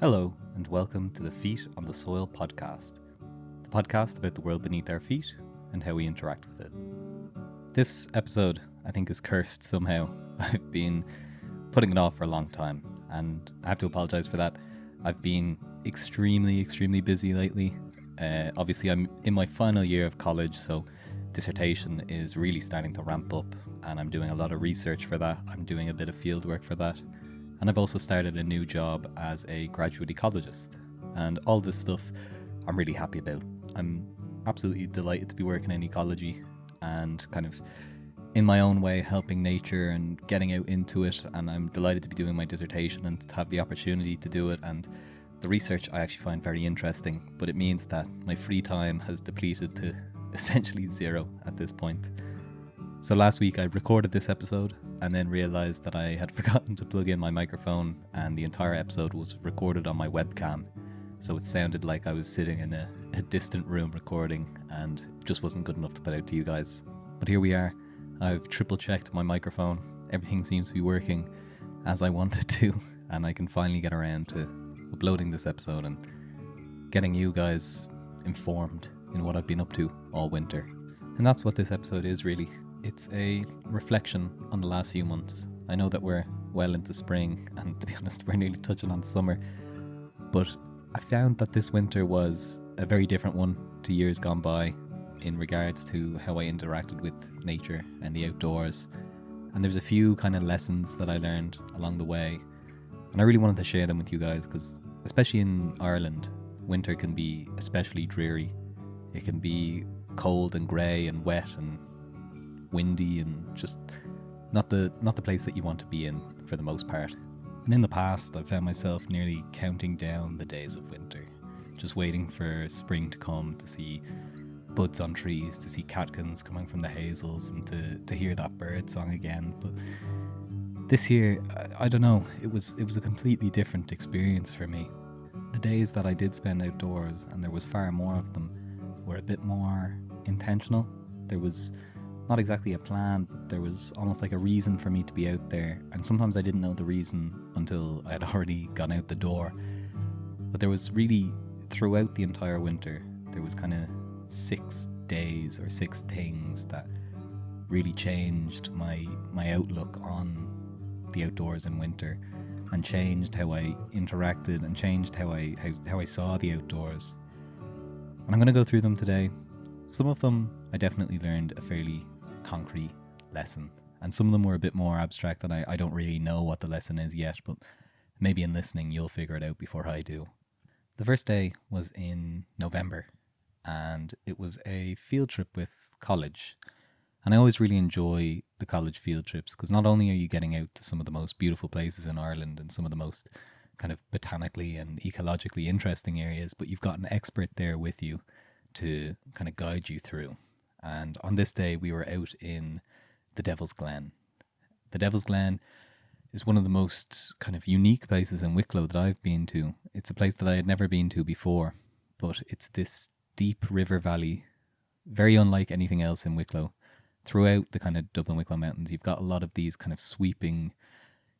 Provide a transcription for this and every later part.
Hello, and welcome to the Feet on the Soil podcast, the podcast about the world beneath our feet and how we interact with it. This episode, I think, is cursed somehow. I've been putting it off for a long time, and I have to apologise for that. I've been extremely busy lately. Obviously, I'm in my final year of college, so dissertation is really starting to ramp up, and I'm doing a lot of research for that. I'm doing a bit of field work for that. And I've also started a new job as a graduate ecologist. And all this stuff I'm really happy about. I'm absolutely delighted to be working in ecology and kind of in my own way helping nature and getting out into it. And I'm delighted to be doing my dissertation and to have the opportunity to do it. And the research I actually find very interesting, but it means that my free time has depleted to essentially zero at this point. So last week I recorded this episode and then realised that I had forgotten to plug in my microphone, and the entire episode was recorded on my webcam. So it sounded like I was sitting in a distant room recording, and it just wasn't good enough to put out to you guys. But here we are. I've triple checked my microphone. Everything seems to be working as I want it to, and I can finally get around to uploading this episode and getting you guys informed in what I've been up to all winter. And that's what this episode is really. It's a reflection on the last few months. I know that we're well into spring, and to be honest, we're nearly touching on summer. But I found that this winter was a very different one to years gone by in regards to how I interacted with nature and the outdoors. And there's a few kind of lessons that I learned along the way. And I really wanted to share them with you guys because, especially in Ireland, winter can be especially dreary. It can be cold and grey and wet and windy and just not the place that you want to be in for the most part. And in the past, I've found myself nearly counting down the days of winter, just waiting for spring to come to see buds on trees, to see catkins coming from the hazels, and to hear that bird song again. But this year, I don't know, it was a completely different experience for me. The days that I did spend outdoors, and there was far more of them, were a bit more intentional. There was not exactly a plan, but there was almost like a reason for me to be out there. And sometimes I didn't know the reason until I had already gone out the door. But there was really, throughout the entire winter, there was kind of 6 days or 6 things that really changed my outlook on the outdoors in winter, and changed how I interacted and changed how I saw the outdoors. And I'm going to go through them today. Some of them I definitely learned a fairly concrete lesson, and some of them were a bit more abstract, and I don't really know what the lesson is yet, but maybe in listening you'll figure it out before I do. The first day was in November, and it was a field trip with college. And I always really enjoy the college field trips because not only are you getting out to some of the most beautiful places in Ireland and some of the most kind of botanically and ecologically interesting areas, but you've got an expert there with you to kind of guide you through. And on this day, we were out in the Devil's Glen. The Devil's Glen is one of the most kind of unique places in Wicklow that I've been to. It's a place that I had never been to before, but it's this deep river valley, very unlike anything else in Wicklow. Throughout the kind of Dublin-Wicklow Mountains, you've got a lot of these kind of sweeping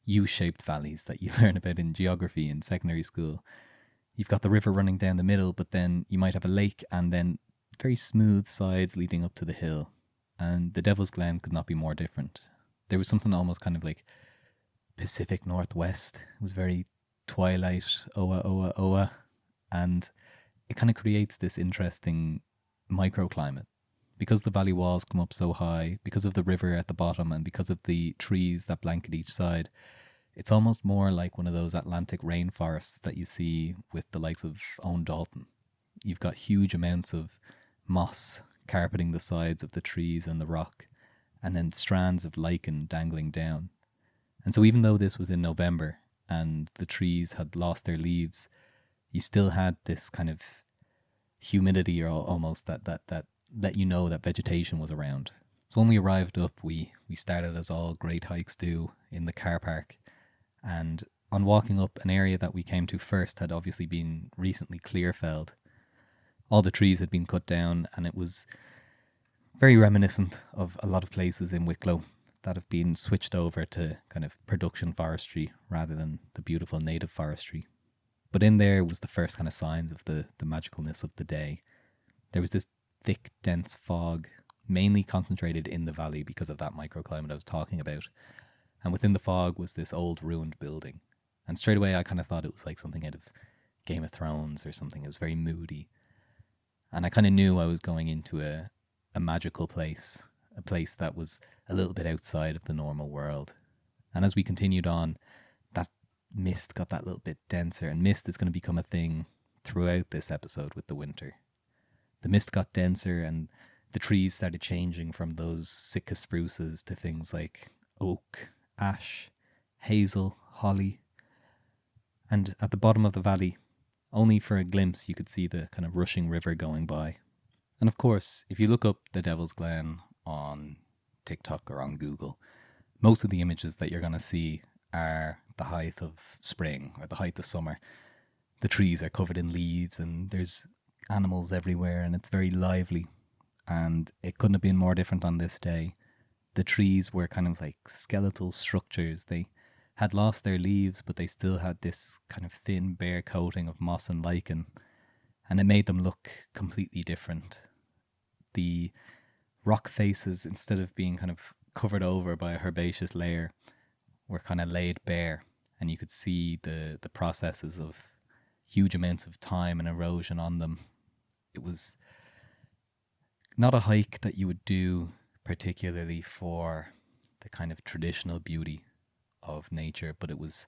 U-shaped valleys that you learn about in geography in secondary school. You've got the river running down the middle, but then you might have a lake and then very smooth sides leading up to the hill. And the Devil's Glen could not be more different. There was something almost kind of like Pacific Northwest. It was very twilight, oa, oa, oa. And it kind of creates this interesting microclimate. Because the valley walls come up so high, because of the river at the bottom, and because of the trees that blanket each side, it's almost more like one of those Atlantic rainforests that you see with the likes of Owen Dalton. You've got huge amounts of moss carpeting the sides of the trees and the rock, and then strands of lichen dangling down. And so even though this was in November and the trees had lost their leaves, you still had this kind of humidity, or almost that let you know that vegetation was around. So when we arrived up, we started, as all great hikes do, in the car park. And on walking up, an area that we came to first had obviously been recently clear-felled. All the trees had been cut down, and it was very reminiscent of a lot of places in Wicklow that have been switched over to kind of production forestry rather than the beautiful native forestry. But in there was the first kind of signs of the magicalness of the day. There was this thick, dense fog, mainly concentrated in the valley because of that microclimate I was talking about. And within the fog was this old ruined building. And straight away I kind of thought it was like something out of Game of Thrones or something. It was very moody. And I kind of knew I was going into a magical place, a place that was a little bit outside of the normal world. And as we continued on, that mist got that little bit denser, and mist is going to become a thing throughout this episode with the winter. The mist got denser and the trees started changing from those Sitka spruces to things like oak, ash, hazel, holly. And at the bottom of the valley, only for a glimpse, you could see the kind of rushing river going by. And of course, if you look up the Devil's Glen on TikTok or on Google, most of the images that you're going to see are the height of spring or the height of summer. The trees are covered in leaves and there's animals everywhere and it's very lively. And it couldn't have been more different on this day. The trees were kind of like skeletal structures. They had lost their leaves, but they still had this kind of thin, bare coating of moss and lichen. And it made them look completely different. The rock faces, instead of being kind of covered over by a herbaceous layer, were kind of laid bare. And you could see the processes of huge amounts of time and erosion on them. It was not a hike that you would do particularly for the kind of traditional beauty of nature, but it was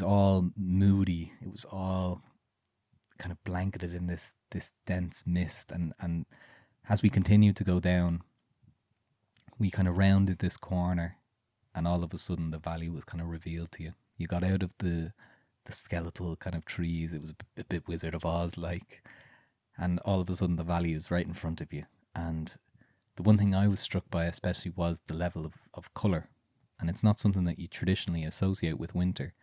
all moody. It was all kind of blanketed in this dense mist, and as we continued to go down, we kind of rounded this corner, and all of a sudden the valley was kind of revealed to you. You got out of the skeletal kind of trees. It was a bit Wizard of Oz like, and all of a sudden the valley is right in front of you. And the one thing I was struck by especially was the level of colour. And it's not something that you traditionally associate with winter.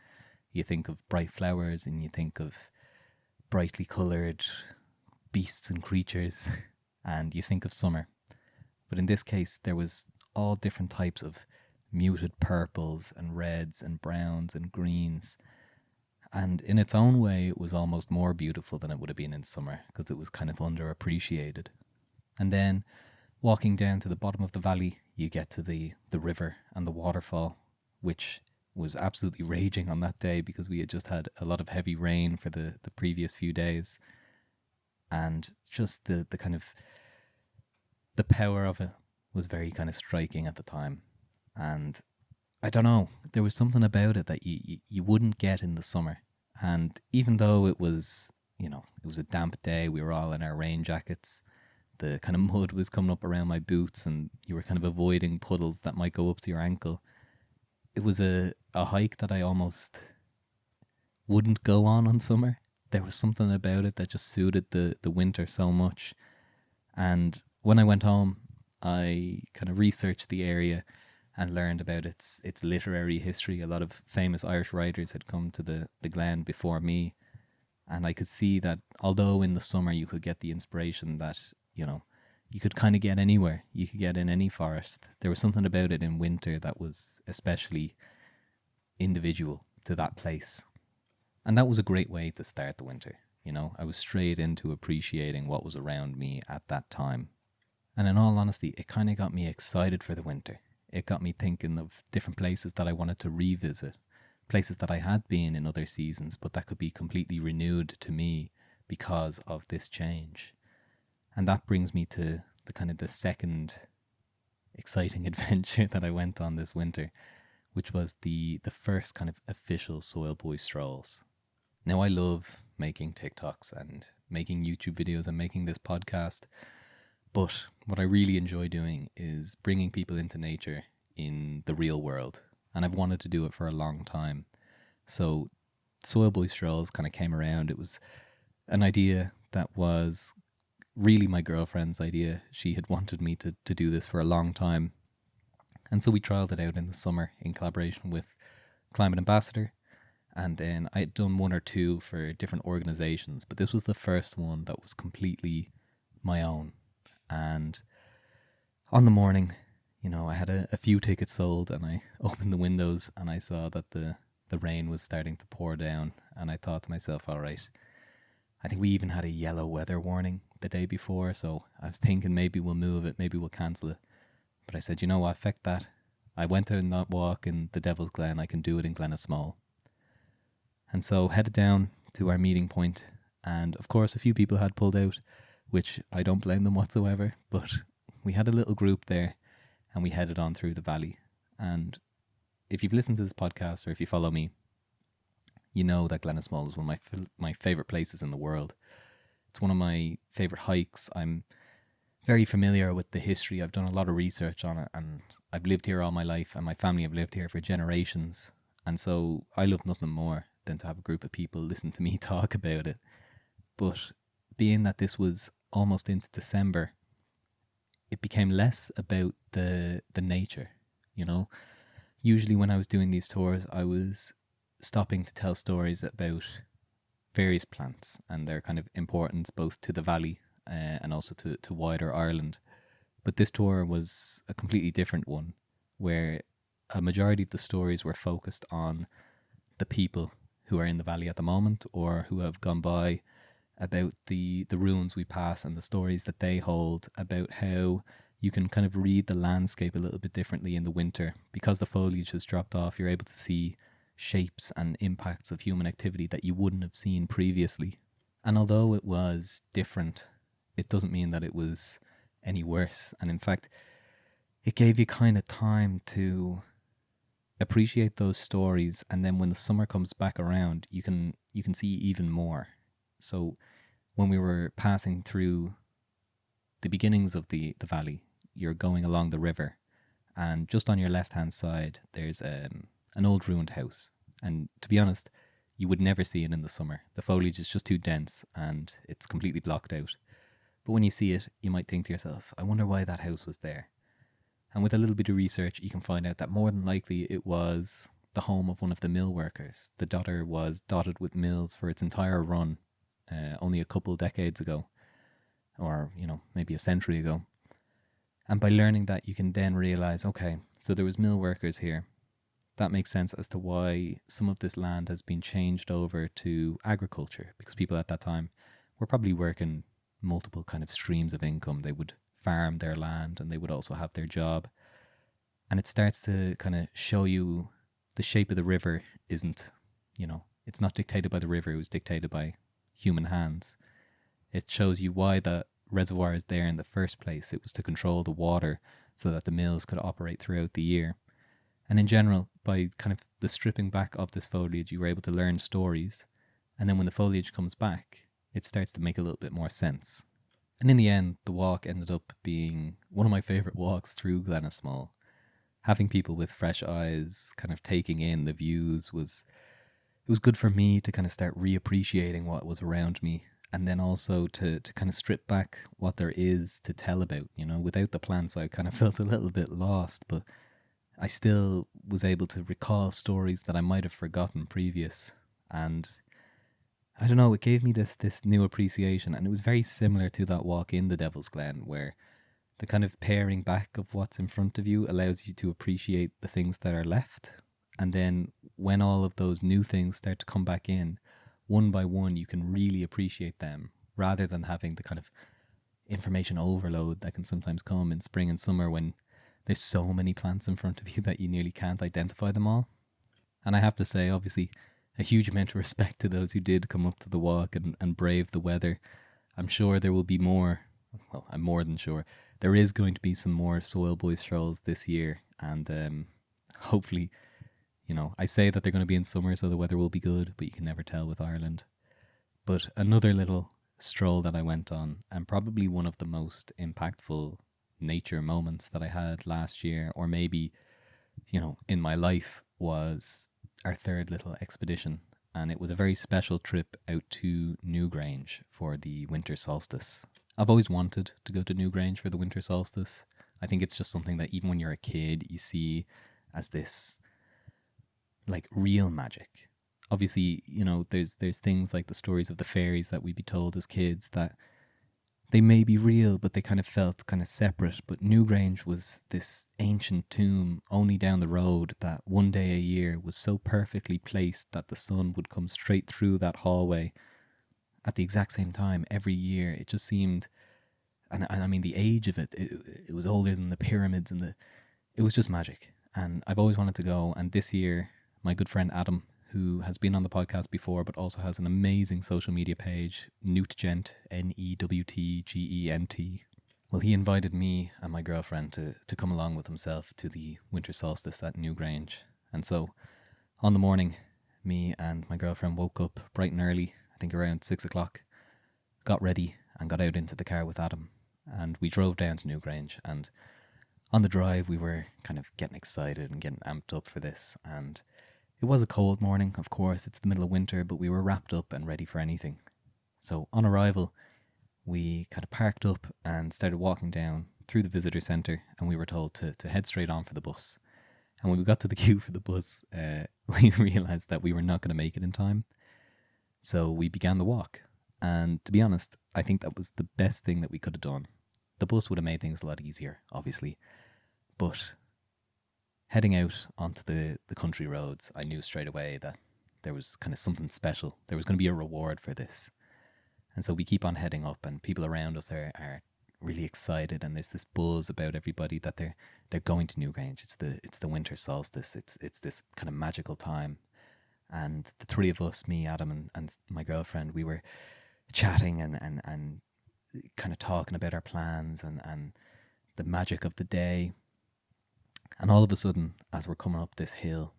You think of bright flowers and you think of brightly coloured beasts and creatures, and you think of summer. But in this case, there was all different types of muted purples and reds and browns and greens. And in its own way, it was almost more beautiful than it would have been in summer because it was kind of underappreciated. And then walking down to the bottom of the valley, you get to the river and the waterfall, which was absolutely raging on that day because we had just had a lot of heavy rain for the previous few days. And just the kind of the power of it was very kind of striking at the time. And I don't know, there was something about it that you wouldn't get in the summer. And even though it was, it was a damp day, we were all in our rain jackets, the kind of mud was coming up around my boots and you were kind of avoiding puddles that might go up to your ankle. It was a hike that I almost wouldn't go on summer. There was something about it that just suited the winter so much. And when I went home, I kind of researched the area and learned about its literary history. A lot of famous Irish writers had come to the Glen before me. And I could see that although in the summer you could get the inspiration that, you could kind of get anywhere. You could get in any forest. There was something about it in winter that was especially individual to that place. And that was a great way to start the winter. I was straight into appreciating what was around me at that time. And in all honesty, it kind of got me excited for the winter. It got me thinking of different places that I wanted to revisit, places that I had been in other seasons, but that could be completely renewed to me because of this change. And that brings me to the second exciting adventure that I went on this winter, which was the first kind of official Soil Boy strolls. Now, I love making TikToks and making YouTube videos and making this podcast, but what I really enjoy doing is bringing people into nature in the real world, and I've wanted to do it for a long time. So Soil Boy strolls kind of came around. It was an idea that was really my girlfriend's idea. She had wanted me to do this for a long time. And so we trialled it out in the summer in collaboration with Climate Ambassador. And then I had done one or two for different organizations, but this was the first one that was completely my own. And on the morning, I had a few tickets sold, and I opened the windows and I saw that the rain was starting to pour down, and I thought to myself, all right, I think we even had a yellow weather warning the day before, so I was thinking maybe we'll move it, maybe we'll cancel it. But I said, you know what, feck that. I went on that walk in the Devil's Glen, I can do it in Glen. And so headed down to our meeting point, and of course a few people had pulled out, which I don't blame them whatsoever, but we had a little group there and we headed on through the valley. And if you've listened to this podcast or if you follow me, you know that Glen is one of my favourite places in the world. It's one of my favourite hikes. I'm very familiar with the history. I've done a lot of research on it, and I've lived here all my life, and my family have lived here for generations. And so I love nothing more than to have a group of people listen to me talk about it. But being that this was almost into December, it became less about the nature, you know. Usually when I was doing these tours, I was stopping to tell stories about various plants and their kind of importance both to the valley and also to wider Ireland. But this tour was a completely different one, where a majority of the stories were focused on the people who are in the valley at the moment or who have gone by, about the ruins we pass and the stories that they hold, about how you can kind of read the landscape a little bit differently in the winter. Because the foliage has dropped off, you're able to see shapes and impacts of human activity that you wouldn't have seen previously. And although it was different, it doesn't mean that it was any worse. And in fact, it gave you kind of time to appreciate those stories, and then when the summer comes back around, you can see even more. So when we were passing through the beginnings of the valley, you're going along the river, and just on your left hand side there's an old ruined house. And to be honest, you would never see it in the summer. The foliage is just too dense and it's completely blocked out. But when you see it, you might think to yourself, I wonder why that house was there. And with a little bit of research, you can find out that more than likely it was the home of one of the mill workers. The Dodder was dotted with mills for its entire run, only a couple decades ago, or, you know, maybe a century ago. And by learning that, you can then realise, okay, so there was mill workers here. That makes sense as to why some of this land has been changed over to agriculture, because people at that time were probably working multiple kind of streams of income. They would farm their land and they would also have their job. And it starts to kind of show you the shape of the river isn't, you know, it's not dictated by the river, it was dictated by human hands. It shows you why the reservoir is there in the first place. It was to control the water so that the mills could operate throughout the year. And in general, by kind of the stripping back of this foliage, you were able to learn stories. And then when the foliage comes back, it starts to make a little bit more sense. And in the end, the walk ended up being one of my favourite walks through Glen. Having people with fresh eyes kind of taking in the views was good for me to kind of start reappreciating what was around me, and then also to kind of strip back what there is to tell about. You know, without the plants, I kind of felt a little bit lost, but I still was able to recall stories that I might have forgotten previous. And I don't know, it gave me this new appreciation, and it was very similar to that walk in the Devil's Glen, where the kind of paring back of what's in front of you allows you to appreciate the things that are left. And then when all of those new things start to come back in, one by one, you can really appreciate them, rather than having the kind of information overload that can sometimes come in spring and summer when there's so many plants in front of you that you nearly can't identify them all. And I have to say, obviously, a huge amount of respect to those who did come up to the walk and brave the weather. I'm sure there will be more. Well, I'm more than sure. There is going to be some more Soil Boys strolls this year. And hopefully, you know, I say that they're going to be in summer, so the weather will be good, but you can never tell with Ireland. But another little stroll that I went on, and probably one of the most impactful nature moments that I had last year, or maybe, you know, in my life, was our third little expedition. And it was a very special trip out to Newgrange for the winter solstice. I've always wanted to go to Newgrange for the winter solstice. I think it's just something that even when you're a kid, you see as this like real magic. Obviously, you know, there's things like the stories of the fairies that we'd be told as kids that they may be real, but they kind of felt kind of separate. But Newgrange was this ancient tomb only down the road that one day a year was so perfectly placed that the sun would come straight through that hallway at the exact same time every year. It just seemed, and I mean, the age of it was older than the pyramids, and it was just magic. And I've always wanted to go. And this year, my good friend Adam, who has been on the podcast before, but also has an amazing social media page, Newtgent, Newtgent. Well, he invited me and my girlfriend to come along with himself to the winter solstice at Newgrange. And so on the morning, me and my girlfriend woke up bright and early, I think around 6 o'clock, got ready and got out into the car with Adam. And we drove down to Newgrange. And on the drive, we were kind of getting excited and getting amped up for this. And it was a cold morning, of course, it's the middle of winter, but we were wrapped up and ready for anything. So on arrival, we kind of parked up and started walking down through the visitor centre, and we were told to head straight on for the bus. And when we got to the queue for the bus, we realised that we were not going to make it in time. So we began the walk. And to be honest, I think that was the best thing that we could have done. The bus would have made things a lot easier, obviously. But heading out onto the country roads, I knew straight away that there was kind of something special. There was going to be a reward for this. And so we keep on heading up, and people around us are really excited, and there's this buzz about everybody that they're going to Newgrange. It's the winter solstice. It's this kind of magical time. And the three of us, me, Adam, and my girlfriend, we were chatting and kind of talking about our plans and the magic of the day. And all of a sudden, as we're coming up this hill,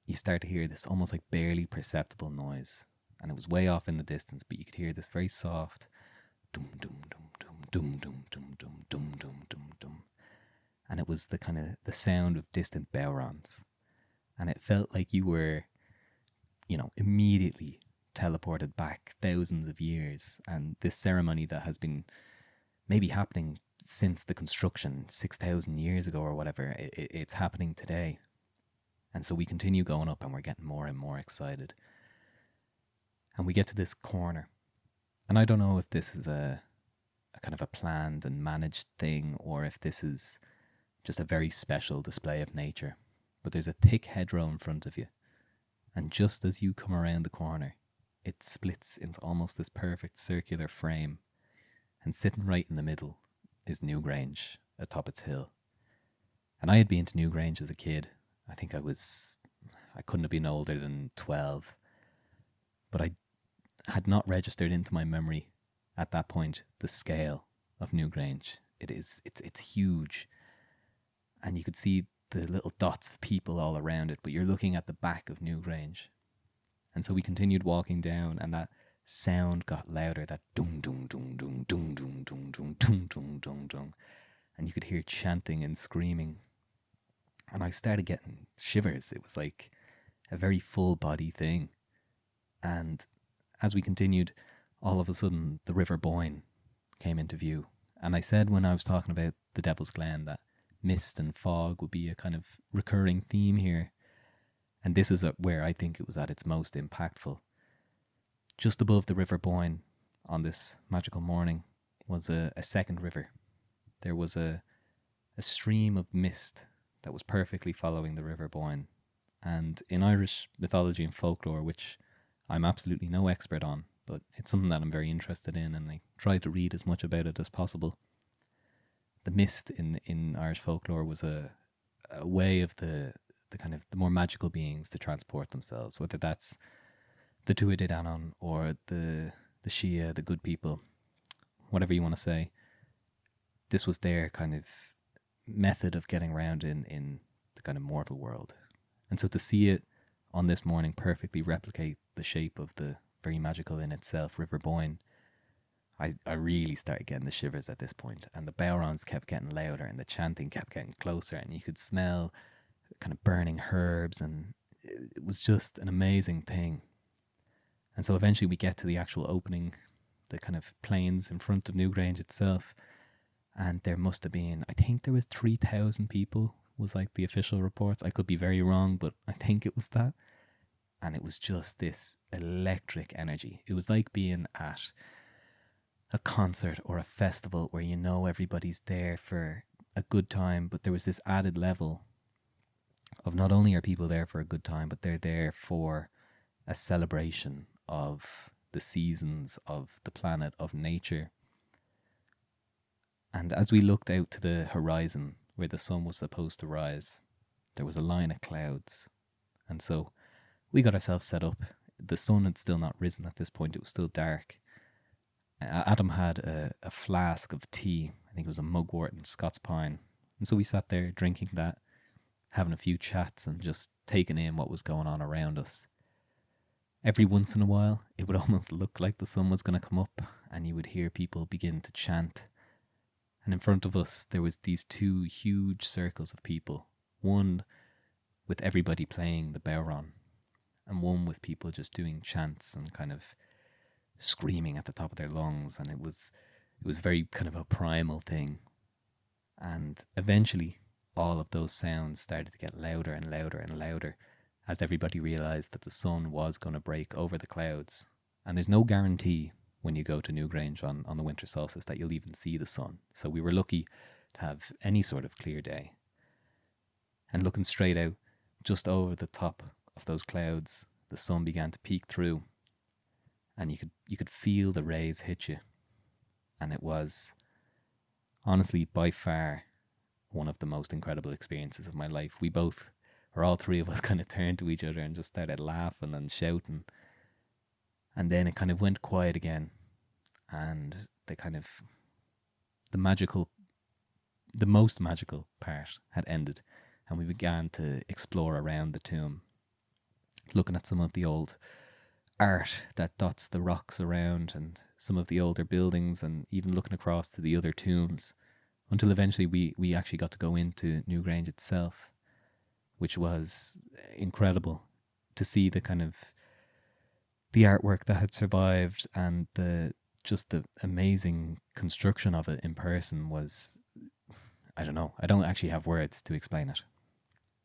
you start to hear this almost like barely perceptible noise. And it was way off in the distance, but you could hear this very soft dum dum dum dum dum dum dum dum dum dum dum dum. And it was the kind of the sound of distant bowrons. And it felt like you were, immediately teleported back thousands of years. And this ceremony that has been maybe happening since the construction 6,000 years ago or whatever, it's happening today. And so we continue going up, and we're getting more and more excited. And we get to this corner. And I don't know if this is a kind of a planned and managed thing, or if this is just a very special display of nature. But there's a thick hedgerow in front of you. And just as you come around the corner, it splits into almost this perfect circular frame. And sitting right in the middle is Newgrange atop its hill. And I had been to Newgrange as a kid. I think I couldn't have been older than 12. But I had not registered into my memory at that point the scale of Newgrange. It's huge. And you could see the little dots of people all around it, but you're looking at the back of Newgrange. And so we continued walking down, and that sound got louder, that dum dum dum dum dum dum dum dum dum dum dum dum, and you could hear chanting and screaming. And I started getting shivers. It was like a very full body thing. And as we continued, all of a sudden the River Boyne came into view. And I said when I was talking about the Devil's Glen that mist and fog would be a kind of recurring theme here. And this is where I think it was at its most impactful. Just above the River Boyne on this magical morning was a second river. There was a stream of mist that was perfectly following the River Boyne. And in Irish mythology and folklore, which I'm absolutely no expert on, but it's something that I'm very interested in, and I try to read as much about it as possible. The mist in Irish folklore was a way of the kind of the more magical beings to transport themselves, whether that's the Tuatha Dé Danann or the Shia, the good people, whatever you want to say. This was their kind of method of getting around in the kind of mortal world. And so to see it on this morning perfectly replicate the shape of the very magical in itself River Boyne, I really started getting the shivers at this point. And the bowrons kept getting louder, and the chanting kept getting closer, and you could smell kind of burning herbs, and it was just an amazing thing. And so eventually we get to the actual opening, the kind of plains in front of Newgrange itself, and there must have been, I think there was 3,000 people was like the official reports. I could be very wrong, but I think it was that. And it was just this electric energy. It was like being at a concert or a festival where you know everybody's there for a good time, but there was this added level of not only are people there for a good time, but they're there for a celebration of the seasons, of the planet, of nature. And as we looked out to the horizon where the sun was supposed to rise, there was a line of clouds. And so we got ourselves set up. The sun had still not risen at this point. It was still dark. Adam had a flask of tea. I think it was a mugwort and Scots pine. And so we sat there drinking that, having a few chats and just taking in what was going on around us. Every once in a while, it would almost look like the sun was going to come up and you would hear people begin to chant. And in front of us, there was these two huge circles of people. One with everybody playing the bodhrán, and one with people just doing chants and kind of screaming at the top of their lungs. And it was very kind of a primal thing. And eventually, all of those sounds started to get louder and louder and louder as everybody realised that the sun was going to break over the clouds. And there's no guarantee when you go to Newgrange on the winter solstice that you'll even see the sun. So we were lucky to have any sort of clear day. And looking straight out, just over the top of those clouds, the sun began to peek through, and you could feel the rays hit you. And it was honestly by far one of the most incredible experiences of my life. We both, or all three of us, kind of turned to each other and just started laughing and shouting. And then it kind of went quiet again, and the most magical part had ended, and we began to explore around the tomb, looking at some of the old art that dots the rocks around and some of the older buildings, and even looking across to the other tombs, until eventually we actually got to go into Newgrange itself, which was incredible to see the kind of the artwork that had survived, and the amazing construction of it in person was, I don't know, I don't actually have words to explain it.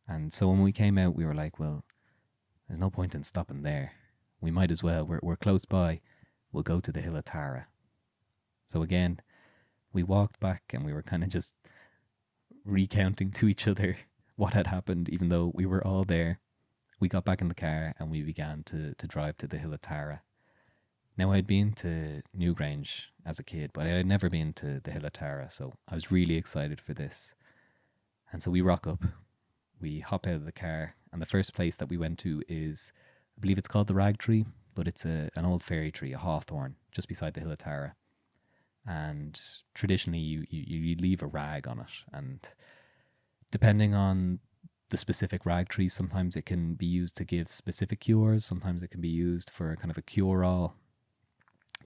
And so when we came out, we were like, well, there's no point in stopping there. We might as well, we're close by, we'll go to the Hill of Tara. So again, we walked back and we were kind of just recounting to each other what had happened, even though we were all there. We got back in the car and we began to drive to the Hill of Tara. Now, I'd been to Newgrange as a kid, but I had never been to the Hill of Tara, so I was really excited for this. And so we rock up, we hop out of the car, and the first place that we went to is, I believe it's called the Rag Tree, but it's an old fairy tree, a hawthorn, just beside the Hill of Tara. And traditionally, you leave a rag on it, and depending on the specific rag tree, sometimes it can be used to give specific cures, sometimes it can be used for kind of a cure-all.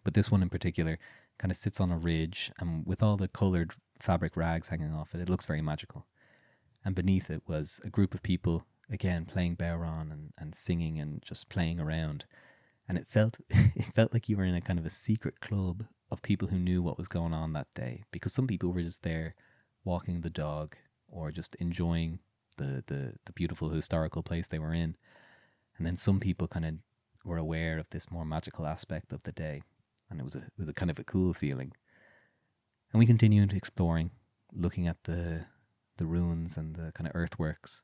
But this one in particular kind of sits on a ridge, and with all the coloured fabric rags hanging off it, it looks very magical. And beneath it was a group of people, again, playing bodhrán and singing and just playing around. And it felt like you were in a kind of a secret club of people who knew what was going on that day, because some people were just there walking the dog or just enjoying the beautiful historical place they were in. And then some people kind of were aware of this more magical aspect of the day. And it was a kind of a cool feeling. And we continued exploring, looking at the ruins and the kind of earthworks.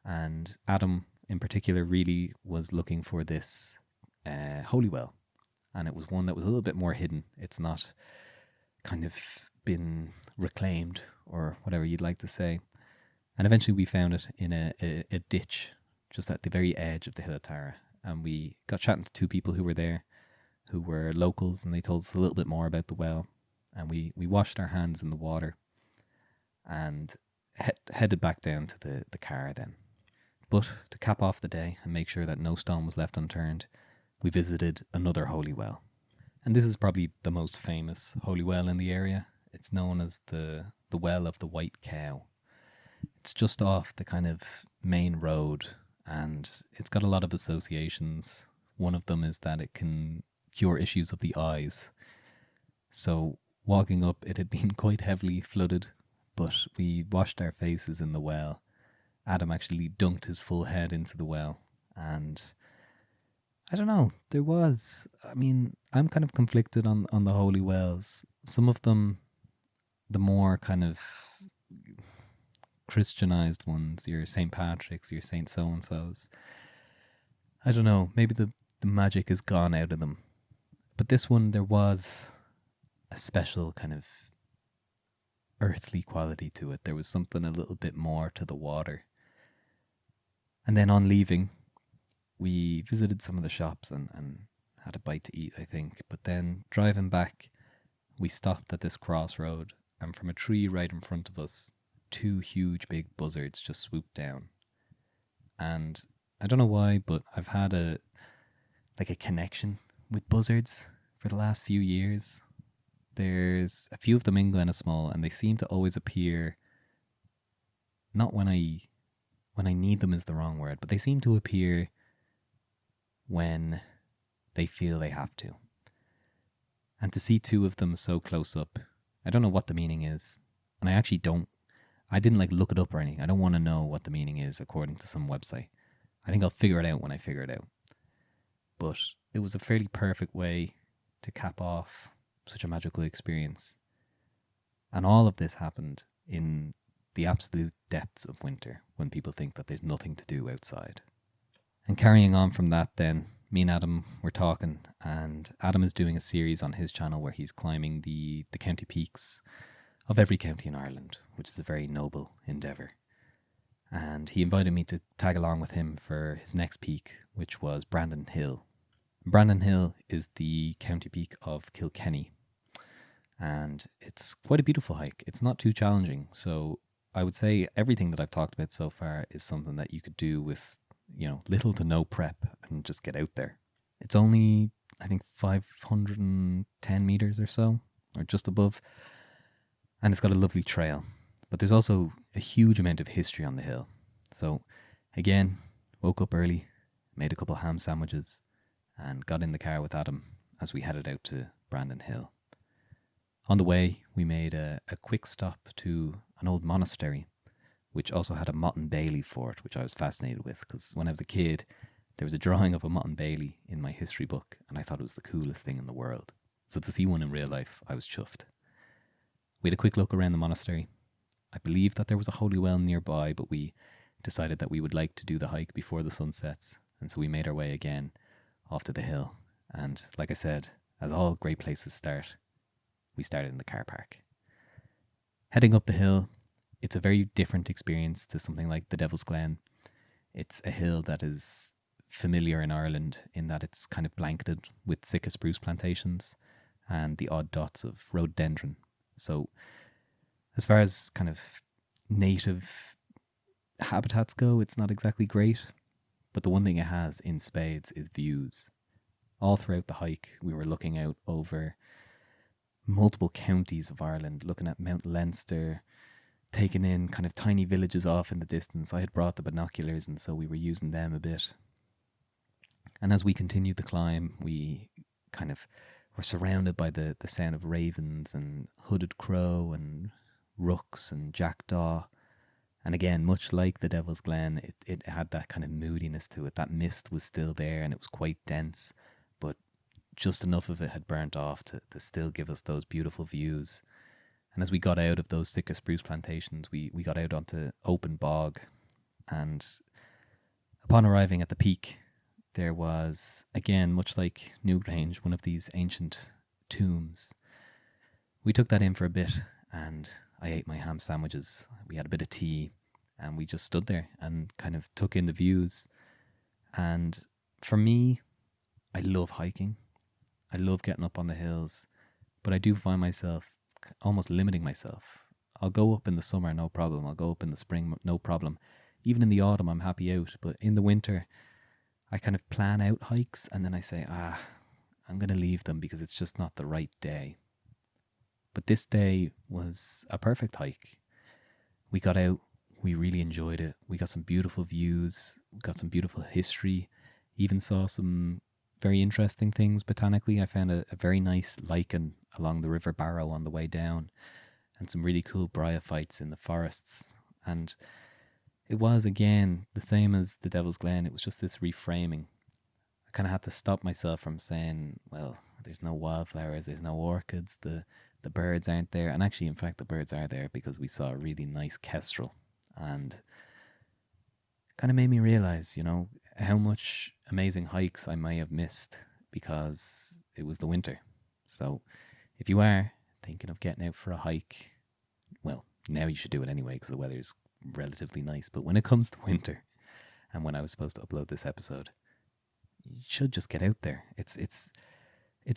And Adam, in particular, really was looking for this holy well. And it was one that was a little bit more hidden. It's not kind of been reclaimed, or whatever you'd like to say. And eventually we found it in a ditch just at the very edge of the Hill of Tara. And we got chatting to two people who were there, who were locals, and they told us a little bit more about the well. And we washed our hands in the water and headed back down to the car then. But to cap off the day and make sure that no stone was left unturned, we visited another holy well. And this is probably the most famous holy well in the area. It's known as the Well of the White Cow. It's just off the kind of main road, and it's got a lot of associations. One of them is that it can cure issues of the eyes. So walking up, it had been quite heavily flooded, but we washed our faces in the well. Adam actually dunked his full head into the well, and I don't know. There was. I mean, I'm kind of conflicted on the holy wells. Some of them, the more kind of Christianized ones, your St. Patrick's, your St. So and so's. I don't know. Maybe the magic is gone out of them. But this one, there was a special kind of earthly quality to it. There was something a little bit more to the water. And then on leaving, we visited some of the shops and had a bite to eat, I think. But then driving back, we stopped at this crossroad, and from a tree right in front of us, two huge big buzzards just swooped down. And I don't know why, but I've had a connection with buzzards for the last few years. There's a few of them in Glen and they seem to always appear, not when I need them is the wrong word, but they seem to appear when they feel they have to. And to see two of them so close up, I don't know what the meaning is. And I didn't look it up or anything. I don't want to know what the meaning is according to some website. I think I'll figure it out when I figure it out. But it was a fairly perfect way to cap off such a magical experience. And all of this happened in the absolute depths of winter, when people think that there's nothing to do outside. And carrying on from that then, me and Adam were talking, and Adam is doing a series on his channel where he's climbing the county peaks of every county in Ireland, which is a very noble endeavour. And he invited me to tag along with him for his next peak, which was Brandon Hill. Brandon Hill is the county peak of Kilkenny, and it's quite a beautiful hike. It's not too challenging, so I would say everything that I've talked about so far is something that you could do with, little to no prep and just get out there. It's only, I think, 510 meters or so, or just above, and it's got a lovely trail. But there's also a huge amount of history on the hill. So, again, woke up early, made a couple ham sandwiches, and got in the car with Adam as we headed out to Brandon Hill. On the way, we made a quick stop to an old monastery, which also had a Motte and Bailey fort, which I was fascinated with, because when I was a kid, there was a drawing of a Motte and Bailey in my history book, and I thought it was the coolest thing in the world. So to see one in real life, I was chuffed. We had a quick look around the monastery. I believe that there was a holy well nearby, but we decided that we would like to do the hike before the sun sets, and so we made our way again off to the hill. And like I said, as all great places start, we started in the car park. Heading up the hill, it's a very different experience to something like the Devil's Glen. It's a hill that is familiar in Ireland in that it's kind of blanketed with Sitka spruce plantations and the odd dots of rhododendron. So as far as kind of native habitats go, it's not exactly great, but the one thing it has in spades is views. All throughout the hike, we were looking out over multiple counties of Ireland, looking at Mount Leinster, taking in kind of tiny villages off in the distance. I had brought the binoculars, and so we were using them a bit. And as we continued the climb, we kind of were surrounded by the sound of ravens and hooded crow and rooks and jackdaw. And again, much like the Devil's Glen, it had that kind of moodiness to it. That mist was still there and it was quite dense, but just enough of it had burnt off to still give us those beautiful views. And as we got out of those Sitka spruce plantations, we got out onto open bog. And upon arriving at the peak, there was, again, much like Newgrange, one of these ancient tombs. We took that in for a bit, and I ate my ham sandwiches. We had a bit of tea, and we just stood there and kind of took in the views. And for me, I love hiking. I love getting up on the hills, but I do find myself almost limiting myself. I'll go up in the summer, no problem. I'll go up in the spring, no problem. Even in the autumn, I'm happy out. But in the winter, I kind of plan out hikes and then I say, I'm going to leave them because it's just not the right day. But this day was a perfect hike. We got out, we really enjoyed it. We got some beautiful views, got some beautiful history, even saw some very interesting things botanically. I found a very nice lichen along the River Barrow on the way down, and some really cool bryophytes in the forests. And it was, again, the same as the Devil's Glen. It was just this reframing. I kind of had to stop myself from saying, well, there's no wildflowers, there's no orchids, the birds aren't there. And actually, in fact, the birds are there because we saw a really nice kestrel. And kind of made me realize, how much amazing hikes I may have missed because it was the winter. So if you are thinking of getting out for a hike, well, now you should do it anyway because the weather is relatively nice. But when it comes to winter, and when I was supposed to upload this episode, you should just get out there. It's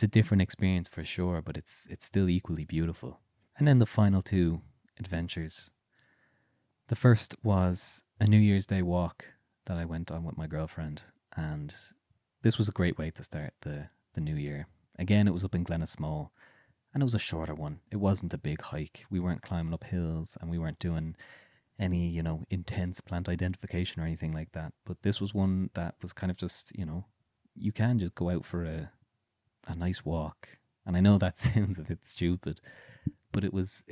a different experience for sure, but it's still equally beautiful. And then the final two adventures. The first was a New Year's Day walk that I went on with my girlfriend, and this was a great way to start the new year. Again, it was up in Glen, and it was a shorter one. It wasn't a big hike. We weren't climbing up hills, and we weren't doing any, intense plant identification or anything like that. But this was one that was kind of just, you can just go out for a nice walk. And I know that sounds a bit stupid, but it was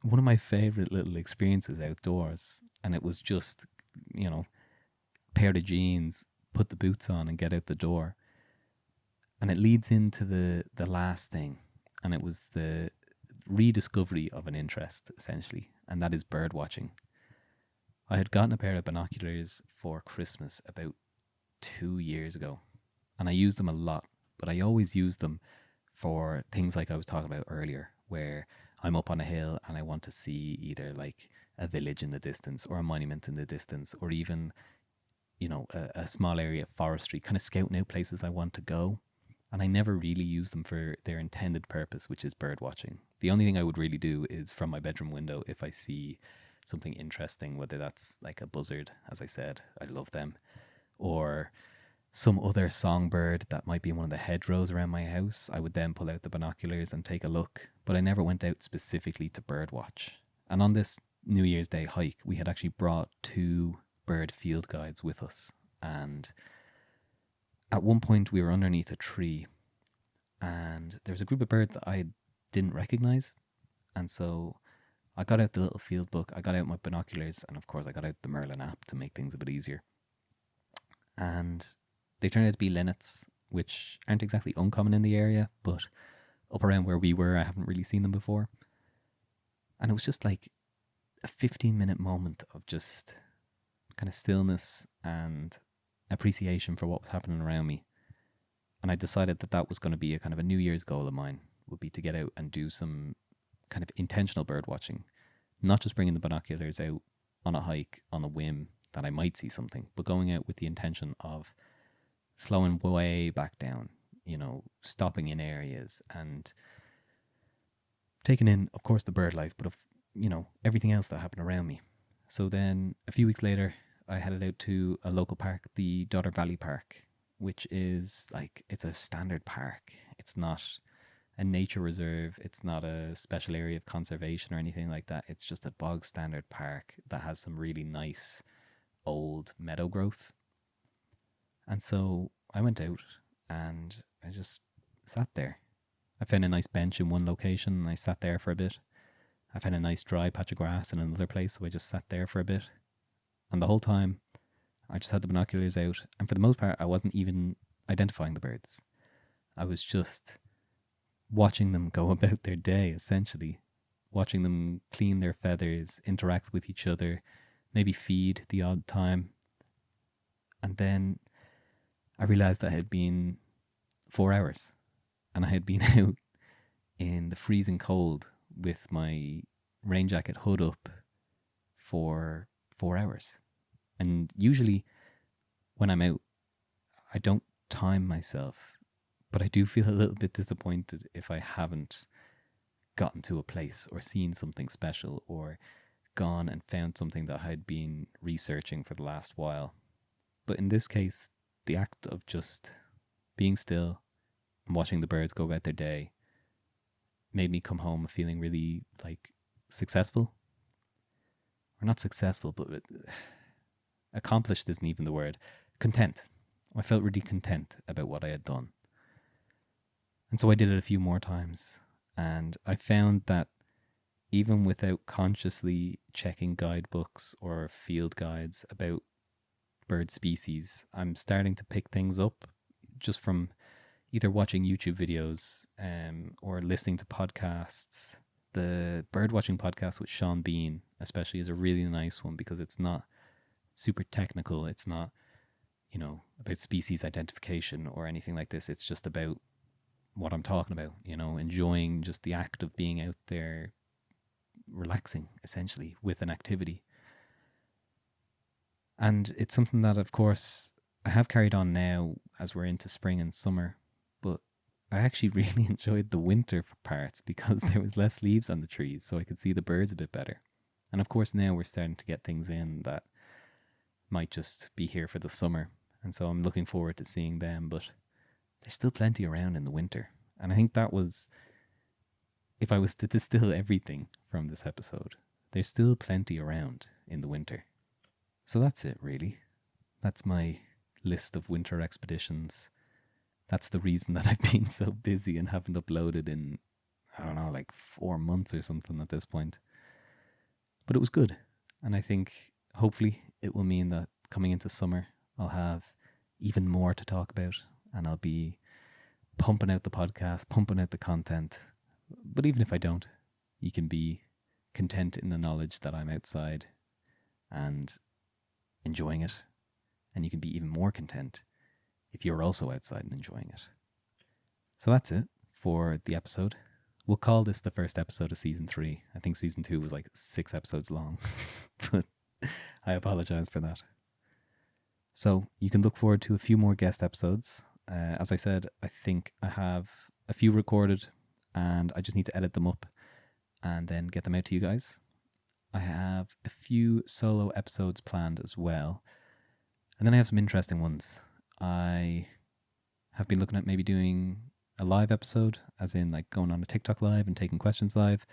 one of my favorite little experiences outdoors. And it was just, pair of jeans, put the boots on and get out the door. And it leads into the last thing. And it was the rediscovery of an interest, essentially. And that is bird watching. I had gotten a pair of binoculars for Christmas about 2 years ago. And I used them a lot. But I always use them for things like I was talking about earlier, where I'm up on a hill and I want to see either like a village in the distance or a monument in the distance, or even, a small area of forestry, kind of scouting out places I want to go. And I never really use them for their intended purpose, which is bird watching. The only thing I would really do is from my bedroom window if I see something interesting, whether that's like a buzzard, as I said, I love them, or some other songbird that might be in one of the hedgerows around my house. I would then pull out the binoculars and take a look, but I never went out specifically to bird watch. And on this New Year's Day hike, we had actually brought 2 bird field guides with us. And at one point we were underneath a tree and there was a group of birds that I didn't recognize. And so I got out the little field book, I got out my binoculars, and of course I got out the Merlin app to make things a bit easier. And they turned out to be linnets, which aren't exactly uncommon in the area, but up around where we were, I haven't really seen them before. And it was just like a 15-minute moment of just kind of stillness and appreciation for what was happening around me. And I decided that was going to be a kind of a New Year's goal of mine, would be to get out and do some kind of intentional bird watching. Not just bringing the binoculars out on a hike on a whim that I might see something, but going out with the intention of slowing way back down, stopping in areas and taking in, of course, the bird life, but of, everything else that happened around me. So then a few weeks later, I headed out to a local park, the Dodder Valley Park, which is it's a standard park. It's not a nature reserve. It's not a special area of conservation or anything like that. It's just a bog standard park that has some really nice old meadow growth. And so I went out and I just sat there. I found a nice bench in one location and I sat there for a bit. I found a nice dry patch of grass in another place, so I just sat there for a bit. And the whole time, I just had the binoculars out. And for the most part, I wasn't even identifying the birds. I was just watching them go about their day, essentially. Watching them clean their feathers, interact with each other, maybe feed the odd time. And then I realized that it had been 4 hours. And I had been out in the freezing cold with my rain jacket hood up for 4 hours. And usually when I'm out, I don't time myself, but I do feel a little bit disappointed if I haven't gotten to a place or seen something special or gone and found something that I'd been researching for the last while. But in this case, the act of just being still and watching the birds go about their day made me come home feeling really successful. Or not successful, but accomplished isn't even the word. Content. I felt really content about what I had done. And so I did it a few more times. And I found that even without consciously checking guidebooks or field guides about bird species, I'm starting to pick things up just from either watching YouTube videos or listening to podcasts. The birdwatching podcast with Sean Bean especially is a really nice one because it's not super technical. It's not, about species identification or anything like this. It's just about what I'm talking about, enjoying just the act of being out there, relaxing essentially with an activity. And it's something that, of course, I have carried on now as we're into spring and summer, but I actually really enjoyed the winter for parts because there was less leaves on the trees, so I could see the birds a bit better. And of course now we're starting to get things in that might just be here for the summer, and so I'm looking forward to seeing them, but there's still plenty around in the winter. And I think that was, if I was to distill everything from this episode, there's still plenty around in the winter. So that's it, really. That's my list of winter expeditions. That's the reason that I've been so busy and haven't uploaded in, 4 months or something at this point. But it was good. And I think hopefully it will mean that coming into summer, I'll have even more to talk about, and I'll be pumping out the podcast, pumping out the content. But even if I don't, you can be content in the knowledge that I'm outside and enjoying it. And you can be even more content if you're also outside and enjoying it. So that's it for the episode. We'll call this the first episode of season 3. I think season 2 was like 6 episodes long, but I apologize for that. So you can look forward to a few more guest episodes. As I said, I think I have a few recorded and I just need to edit them up and then get them out to you guys. I have a few solo episodes planned as well. And then I have some interesting ones. I have been looking at maybe doing a live episode, as in like going on a TikTok live and taking questions live.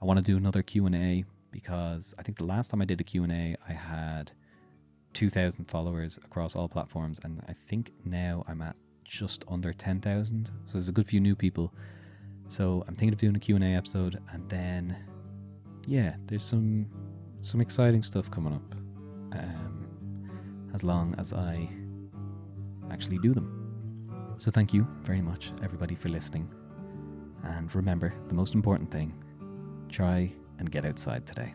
I want to do another Q&A because I think the last time I did a Q&A, I had 2,000 followers across all platforms. And I think now I'm at just under 10,000. So there's a good few new people. So I'm thinking of doing a Q&A episode. And then, yeah, there's some exciting stuff coming up. As long as I actually do them. So thank you very much, everybody, for listening. And remember, the most important thing, try and get outside today.